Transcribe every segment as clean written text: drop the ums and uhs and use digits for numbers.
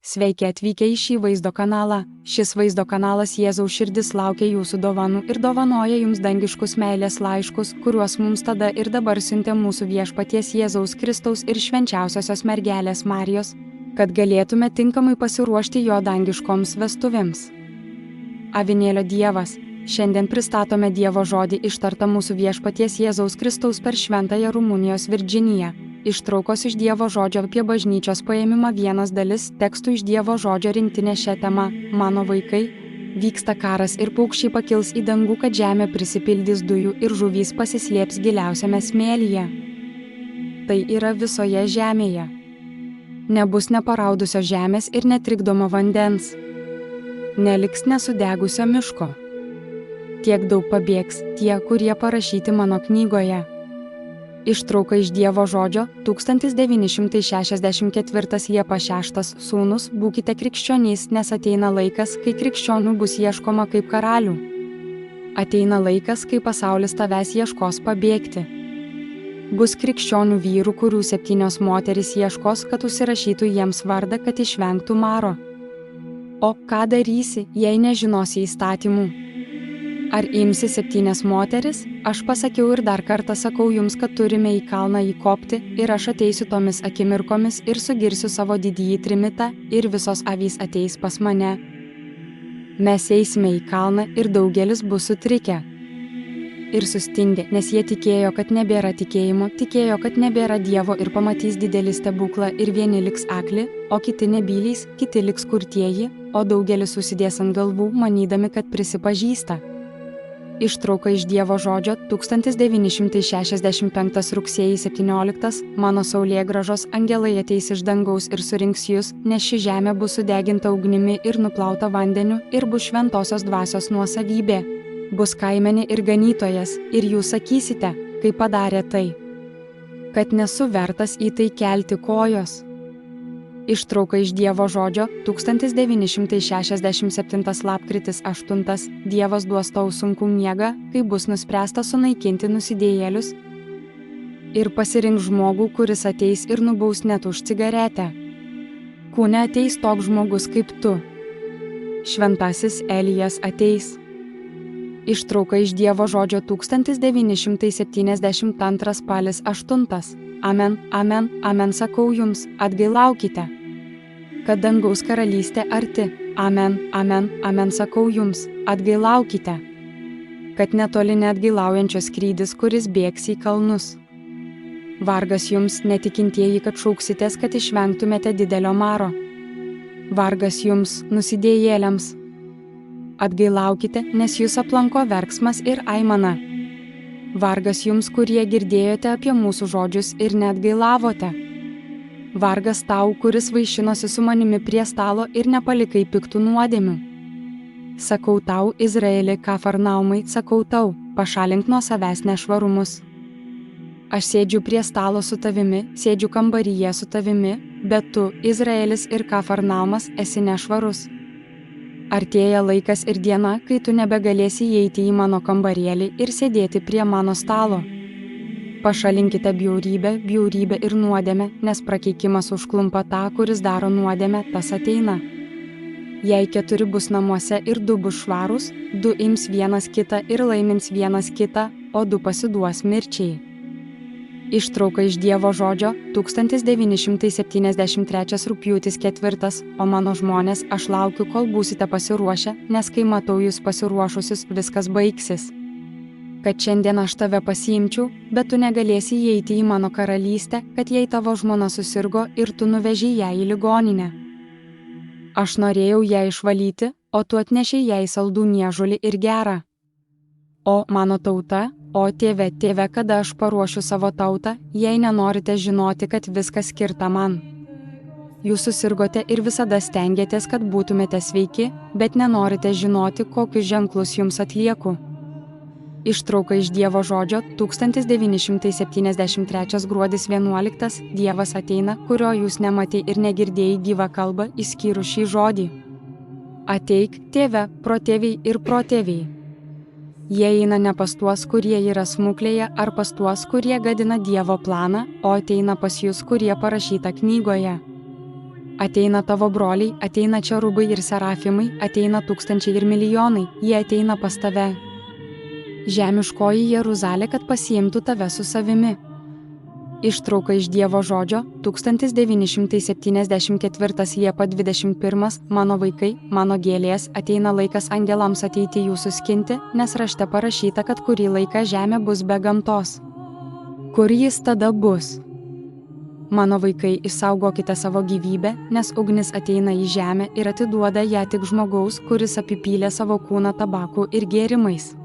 Sveiki atvykę į šį vaizdo kanalą. Šis vaizdo kanalas Jėzaus širdis laukia jūsų dovanų ir dovanoja jums dangiškus meilės laiškus, kuriuos mums tada ir dabar siuntė mūsų viešpaties Jėzaus Kristaus ir švenčiausiosios mergelės Marijos, kad galėtume tinkamai pasiruošti jo dangiškoms vestuvėms. Avinėlio Dievas. Šiandien pristatome Dievo žodį ištartą mūsų viešpaties Jėzaus Kristaus per šventąją Rumunijos Virdžiniją. Ištraukos iš Dievo žodžio apie bažnyčios paėmimą vienas dalis tekstų iš Dievo žodžio rinktinė šią temą. Mano vaikai, vyksta karas ir paukščiai pakils į dangų, kad žemė prisipildys dujų ir žuvys pasislėps giliausiame smėlyje. Tai yra visoje žemėje. Nebus neparaudusios žemės ir netrikdomo vandens. Neliks nesudegusio miško. Tiek daug pabėgs tie, kurie parašyti mano knygoje. Ištrauka iš Dievo žodžio 1964 Liepa 6 Sūnus, būkite krikščionys, nes ateina laikas, kai krikščionių bus ieškoma kaip karalių. Ateina laikas, kai pasaulis tavęs ieškos pabėgti. Bus krikščionių vyrų, kurių 7 moterys ieškos, kad užsirašytų jiems vardą, kad išvengtų maro. O ką darysi, jei nežinosi įstatymų? Ar imsi 7 moteris? Aš pasakiau ir dar kartą sakau jums, kad turime į kalną įkopti ir aš ateisiu tomis akimirkomis ir sugirsiu savo didįjį trimitą ir visos avys ateis pas mane. Mes eisime į kalną ir daugelis bus sutrikę ir sustingę, nes jie tikėjo, kad nebėra tikėjimo, tikėjo, kad nebėra Dievo ir pamatys didelį stebuklą ir vieni liks akli, o kiti nebylys, kiti liks kurtieji, o daugelis susidės ant galvų, manydami, kad prisipažįsta. Ištrauka iš Dievo žodžio 1965 rugsėjį 17 Mano saulėgrąžos angelai ateis iš dangaus ir surinks jūs, nes ši žemė bus sudeginta ugnimi ir nuplauta vandeniu ir bus šventosios dvasios nuosavybė. Bus kaimenė ir ganytojas, ir jūs sakysite, kai padarė tai, kad nesu vertas į tai kelti kojos. Ištrauka iš Dievo žodžio 1967 lapkritis 8 Dievas duos tau sunkų miegą, kai bus nuspręsta sunaikinti nusidėjėlius ir pasirink žmogų, kuris ateis ir nubaus net už cigaretę. Kūne ateis toks žmogus kaip tu. Šventasis Elijas ateis. Ištrauka iš Dievo žodžio 1972 spalis 8 Amen, amen, amen sakau jums, atgailaukite, kad dangaus karalystė arti. Amen, amen, amen sakau jums, atgailaukite, kad netoli neatgailaujančios skrydis, kuris bėgs į kalnus. Vargas jums, netikintieji, kad šauksitės, kad išvengtumėte didelio maro. Vargas jums, nusidėjėliams. Atgailaukite, nes jūs aplanko verksmas ir aimana. Vargas jums, kurie girdėjote apie mūsų žodžius ir neatgailavote. Vargas tau, kuris vaišinosi su manimi prie stalo ir nepalikai piktų nuodėmių. Sakau tau, Izraeli, Kafarnaumai, sakau tau, pašalink nuo savęs nešvarumus. Aš sėdžiu prie stalo su tavimi, sėdžiu kambaryje su tavimi, bet tu, Izraelis ir Kafarnaumas, esi nešvarus. Artėja laikas ir diena, kai tu nebegalėsi įeiti į mano kambarėlį ir sėdėti prie mano stalo. Pašalinkite bjaurybę, bjaurybę ir nuodėmę, nes prakeikimas užklumpa tą, kuris daro nuodėmę, tas ateina. Jei 4 bus namuose ir 2 bus švarūs, 2 ims vienas kitą ir laimins vienas kitą, o 2 pasiduos mirčiai. Ištrauka iš Dievo žodžio 1973 rugpjūtis 4 O mano žmonės, aš laukiu, kol būsite pasiruošę, nes kai matau jūs pasiruošusius, viskas baigsis. Kad šiandien aš tave pasiimčiau, bet tu negalėsi įeiti į mano karalystę, kad jei tavo žmona susirgo ir tu nuveži ją į ligoninę. Aš norėjau ją išvalyti, o tu atnešiai jai saldų niežulį ir gerą. O mano tauta, o tėve, tėve, kada aš paruošiu savo tautą, jei nenorite žinoti, kad viskas skirta man. Jūs susirgote ir visada stengiatės, kad būtumėte sveiki, bet nenorite žinoti, kokius ženklus jums atlieku. Ištrauka iš Dievo žodžio 1973 gruodis 11 Dievas ateina, kurio jūs nematei ir negirdėjai gyvą kalbą, išskyrus šį žodį. Ateik, tėve, protėviai ir protėviai. Jie eina ne pas tuos, kurie yra smuklėje, ar pas tuos, kurie gadina Dievo planą, o ateina pas jūs, kurie parašyta knygoje. Ateina tavo broliai, ateina čerubai ir serafimai, ateina tūkstančiai ir milijonai, jie ateina pas tave. Žemiškoji Jeruzalė, kad pasiimtų tave su savimi. Ištrauka iš Dievo žodžio, 1974 Liepa 21. Mano vaikai, mano gėlės, ateina laikas angelams ateiti jūsų skinti, nes rašte parašyta, kad kurį laiką žemė bus be gamtos. Kur jis tada bus? Mano vaikai, išsaugokite savo gyvybę, nes ugnis ateina į žemę ir atiduoda ją tik žmogaus, kuris apipylė savo kūną tabaku ir gėrimais.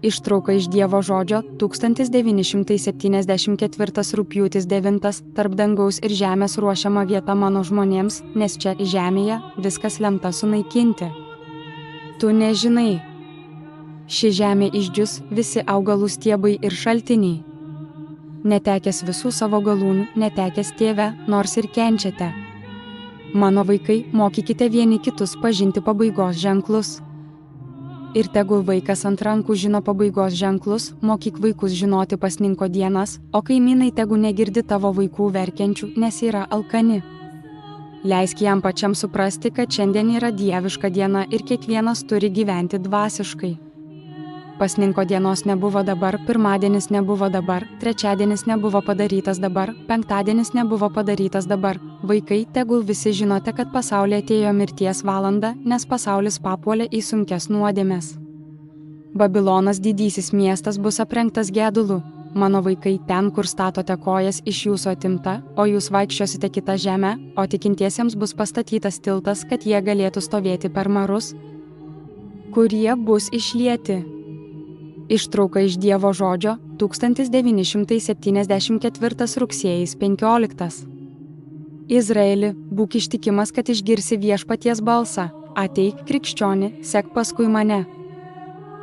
Ištrauka iš Dievo žodžio, 1974 rugpjūtis 9. Tarp dangaus ir žemės ruošiama vieta mano žmonėms, nes čia žemėje viskas lemta sunaikinti. Tu nežinai. Ši žemė išdžius, visi augalų stiebai ir šaltiniai. Netekęs visų savo galūnių, netekęs tėve, nors ir kenčiate. Mano vaikai, mokykite vieni kitus pažinti pabaigos ženklus. Ir tegul vaikas ant rankų žino pabaigos ženklus, mokyk vaikus žinoti pasninko dienas, o kaimynai tegu negirdi tavo vaikų verkiančių, nes yra alkani. Leisk jam pačiam suprasti, kad šiandien yra dieviška diena ir kiekvienas turi gyventi dvasiškai. Pasninko dienos nebuvo dabar, pirmadienis nebuvo dabar, trečiadienis nebuvo padarytas dabar, penktadienis nebuvo padarytas dabar. Vaikai, tegul visi žinote, kad pasaulyje atėjo mirties valanda, nes pasaulis papuolė į sunkes nuodėmes. Babilonas didysis miestas bus aprengtas gedulu. Mano vaikai, ten, kur statote kojas, iš jūsų atimta, o jūs vaikščiosite kitą žemę, o tikintiesiems bus pastatytas tiltas, kad jie galėtų stovėti per marus, kurie bus išlieti. Ištrauka iš Dievo žodžio, 1974 rugsėjis 15. Izraeli, būk ištikimas, kad išgirsi viešpaties balsą. Ateik, krikščioni, sek paskui mane.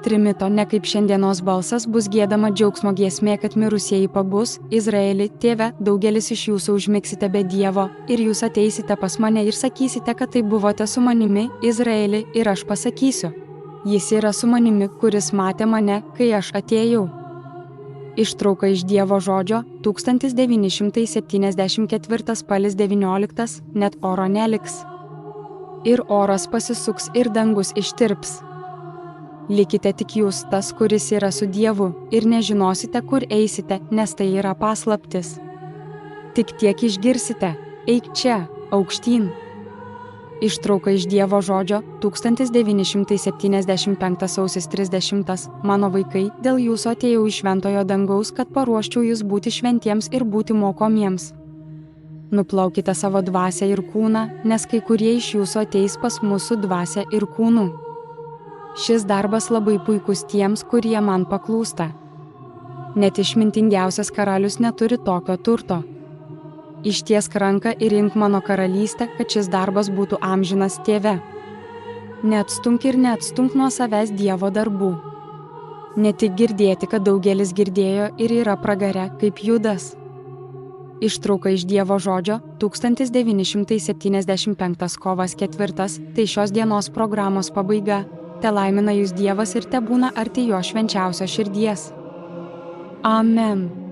Trimito, ne kaip šiandienos balsas, bus giedama džiaugsmo giesmė, kad mirusieji pabus. Izraeli, tėve, daugelis iš jūsų užmigsite be Dievo, ir jūs ateisite pas mane ir sakysite, kad tai buvote su manimi, Izraeli, ir aš pasakysiu. Jis yra su manimi, kuris matė mane, kai aš atėjau. Ištrauka iš Dievo žodžio, 1974 spalis 19, net oro neliks. Ir oras pasisuks ir dangus ištirps. Likite tik jūs, tas, kuris yra su Dievu, ir nežinosite, kur eisite, nes tai yra paslaptis. Tik tiek išgirsite, eik čia, aukštyn. Ištrauka iš Dievo žodžio, 1975 sausis 30. Mano vaikai, dėl jūsų atėjau iš šventojo dangaus, kad paruoščiau jūs būti šventiems ir būti mokomiems. Nuplaukite savo dvasią ir kūną, nes kai kurie iš jūsų ateis pas mūsų dvasią ir kūnų. Šis darbas labai puikus tiems, kurie man paklūsta. Net išmintingiausias karalius neturi tokio turto. Ištiesk ranką ir imk mano karalystę, kad šis darbas būtų amžinas tėve. Neatstumk ir neatstumk nuo savęs Dievo darbų. Ne tik girdėti, kad daugelis girdėjo ir yra pragare kaip Judas. Ištrauka iš Dievo žodžio, 1975 kovas 4, tai šios dienos programos pabaiga. Telaimina jūs Dievas ir tebūna arti jo švenčiausios širdies. Amen.